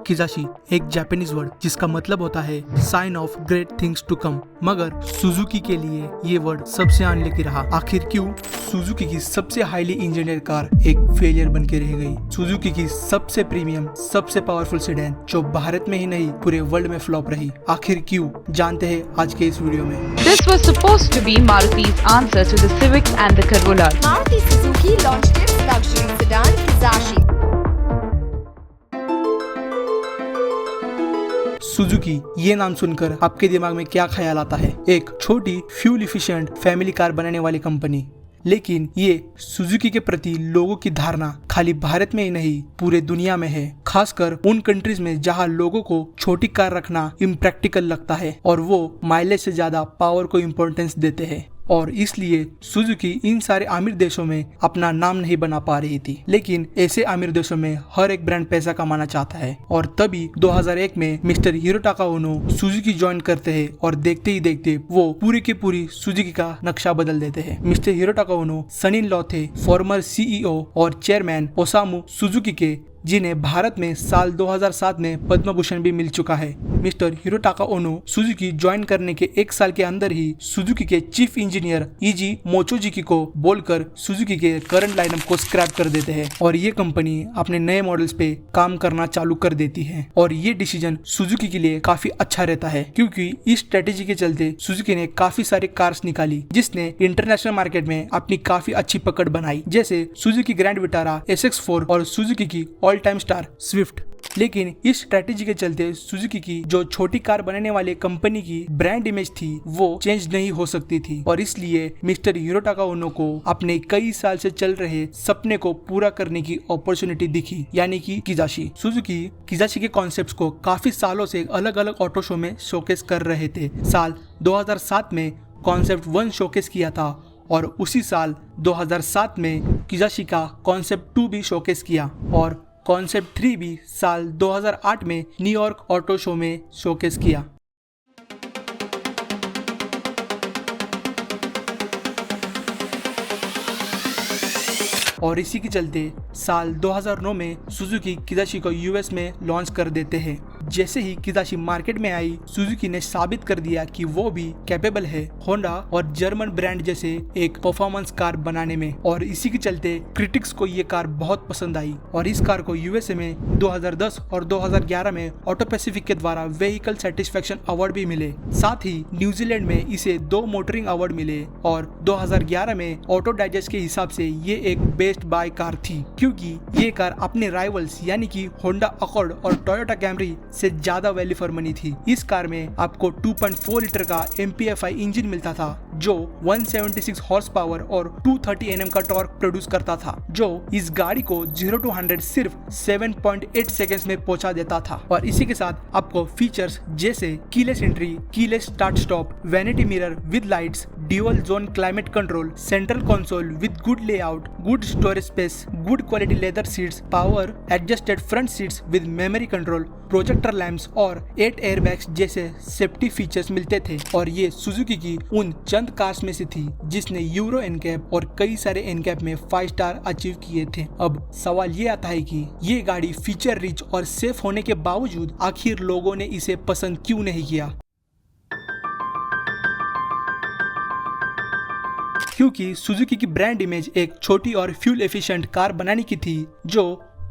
किजाशी एक Japanese word जिसका मतलब होता है sign of great things to come, मगर सुजुकी के लिए ये वर्ड सबसे अनलकी रहा। आखिर क्यों? सुजुकी की सबसे हाईली इंजीनियर कार एक फेलियर बन के रह गई। सुजुकी की सबसे प्रीमियम, सबसे पावरफुल सेडान जो भारत में ही नहीं पूरे वर्ल्ड में फ्लॉप रही। आखिर क्यों? जानते हैं आज के इस वीडियो में। This was supposed to be Maruti's answer to the Civic and the Corolla. Maruti Suzuki launched its luxury sedan Kizashi. Suzuki ये नाम सुनकर आपके दिमाग में क्या ख्याल आता है? एक छोटी फ्यूल इफिशिएंट फैमिली कार बनाने वाली कंपनी। लेकिन ये सुजुकी के प्रति लोगों की धारणा खाली भारत में ही नहीं पूरे दुनिया में है, खासकर उन कंट्रीज में जहां लोगों को छोटी कार रखना इम्प्रैक्टिकल लगता है और वो माइलेज से ज्यादा पावर को इम्पोर्टेंस देते हैं। और इसलिए सुजुकी इन सारे अमीर देशों में अपना नाम नहीं बना पा रही थी। लेकिन ऐसे अमीर देशों में हर एक ब्रांड पैसा कमाना चाहता है और तभी 2001 में मिस्टर हिरोटाका ओनो सुजुकी ज्वाइन करते हैं और देखते ही देखते वो पूरी की पूरी सुजुकी का नक्शा बदल देते हैं। Mr Hirotaka Ono son in law थे फॉर्मर सीईओ और चेयरमैन ओसामू सुजुकी के, जिन्हें भारत में साल 2007 में पद्म भूषण भी मिल चुका है। मिस्टर हिरोटाका ओनो सुजुकी ज्वाइन करने के एक साल के अंदर ही सुजुकी के चीफ इंजीनियर ईजी मोचोजुकी को बोलकर सुजुकी के करंट लाइनअप को स्क्रैप कर देते हैं और ये कंपनी अपने नए मॉडल्स पे काम करना चालू कर देती है। और ये डिसीजन सुजुकी के लिए काफी अच्छा रहता है क्योंकि इस स्ट्रेटेजी के चलते सुजुकी ने काफी सारी कार्स निकाली जिसने इंटरनेशनल मार्केट में अपनी काफी अच्छी पकड़ बनाई, जैसे सुजुकी ग्रैंड विटारा, SX4 और सुजुकी की ऑल टाइम स्टार स्विफ्ट। लेकिन इस स्ट्रेटेजी के चलते सुजुकी की जो छोटी कार बनाने वाले कंपनी की ब्रांड इमेज थी वो चेंज नहीं हो सकती थी और इसलिए मिस्टर हिरोटाका ओनो को अपने कई साल से चल रहे सपने को पूरा करने की अपॉर्चुनिटी दिखी, यानी कि किजाशी। सुजुकी किजाशी के कॉन्सेप्ट्स को काफी सालों से अलग अलग ऑटो शो में शोकेस कर रहे थे। साल 2007 में कॉन्सेप्ट 1 शोकेस किया था और उसी साल 2007 में किजाशी का कॉन्सेप्ट 2 भी शोकेस किया और कॉन्सेप्ट 3 भी साल 2008 में न्यूयॉर्क ऑटो शो में शोकेस किया। और इसी के चलते साल 2009 में सुजुकी किजाशी को यूएस में लॉन्च कर देते हैं। जैसे ही किजाशी मार्केट में आई, सुजुकी ने साबित कर दिया कि वो भी कैपेबल है होंडा और जर्मन ब्रांड जैसे एक परफॉर्मेंस कार बनाने में। और इसी के चलते क्रिटिक्स को ये कार बहुत पसंद आई और इस कार को यूएसए में 2010 और 2011 में ऑटो पैसिफिक के द्वारा व्हीकल सेटिस्फेक्शन अवार्ड भी मिले। साथ ही न्यूजीलैंड में इसे 2 मोटरिंग अवार्ड मिले और 2011 में ऑटो डाइजेस्ट के हिसाब से ये एक बेस्ट बाय कार थी क्योंकि ये कार अपने राइवल्स यानी कि होंडा अकॉर्ड और टोयोटा कैमरी से ज्यादा वैल्यू फॉर मनी थी। इस कार में आपको 2.4 लीटर का MPFI इंजन मिलता था जो 176 हॉर्स पावर और 230 Nm का टॉर्क प्रोड्यूस करता था, जो इस गाड़ी को 0 to 100 सिर्फ 7.8 सेकेंड्स में पहुंचा देता था। और इसी के साथ आपको फीचर्स जैसे keyless entry, keyless start stop, vanity mirror with lights, dual zone climate control, central console with good layout, good storage space, good quality leather seats, power adjusted front seats with memory control, projector lamps और 8 airbags जैसे safety features मिलते थे। और ये Suzuki की उन चंद cars में से थी जिसने यूरो एनकैप और कई सारे एनकैप में 5 स्टार अचीव किए थे। अब सवाल ये आता है कि ये गाड़ी फीचर रिच और सेफ होने के बावजूद आखिर लोगों ने इसे पसंद क्यों नहीं किया? क्योंकि सुजुकी की ब्रांड इमेज एक छोटी और फ्यूल एफिशिएंट कार बनाने की थी जो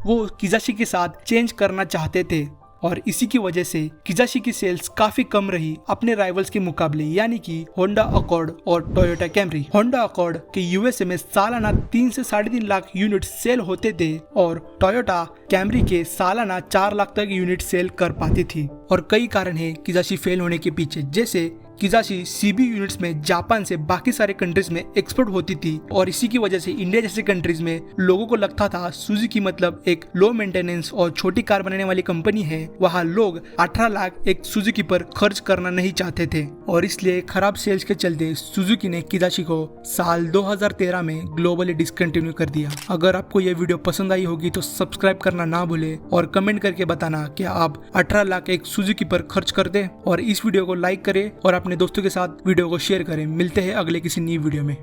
वो किजाशी के साथ चेंज करना चाहते थे और इसी की वजह से किजाशी की सेल्स काफी कम रही अपने राइवल्स के मुकाबले, यानी कि होंडा अकॉर्ड और टोयोटा कैमरी। होंडा अकॉर्ड के यूएसए में सालाना 3 से 3.5 लाख यूनिट सेल होते थे और टोयोटा कैमरी के सालाना 4 लाख तक यूनिट सेल कर पाती थी। और कई कारण है किजाशी फेल होने के पीछे, जैसे किजाशी CB यूनिट्स में जापान से बाकी सारे कंट्रीज में एक्सपोर्ट होती थी और इसी की वजह से इंडिया जैसे कंट्रीज में लोगों को लगता था सुजुकी मतलब एक लो मेंटेनेंस और छोटी कार बनाने वाली कंपनी है। वहाँ लोग 18 लाख एक सुजुकी पर खर्च करना नहीं चाहते थे और इसलिए खराब सेल्स के चलते सुजुकी ने किजाशी को साल 2013 में ग्लोबली डिसकंटिन्यू कर दिया। अगर आपको यह वीडियो पसंद आई होगी तो सब्सक्राइब करना ना भूले और कमेंट करके बताना कि आप 18 लाख एक सुजुकी पर खर्च कर दे और इस वीडियो को लाइक करें और अपने दोस्तों के साथ वीडियो को शेयर करें। मिलते हैं अगले किसी नई वीडियो में।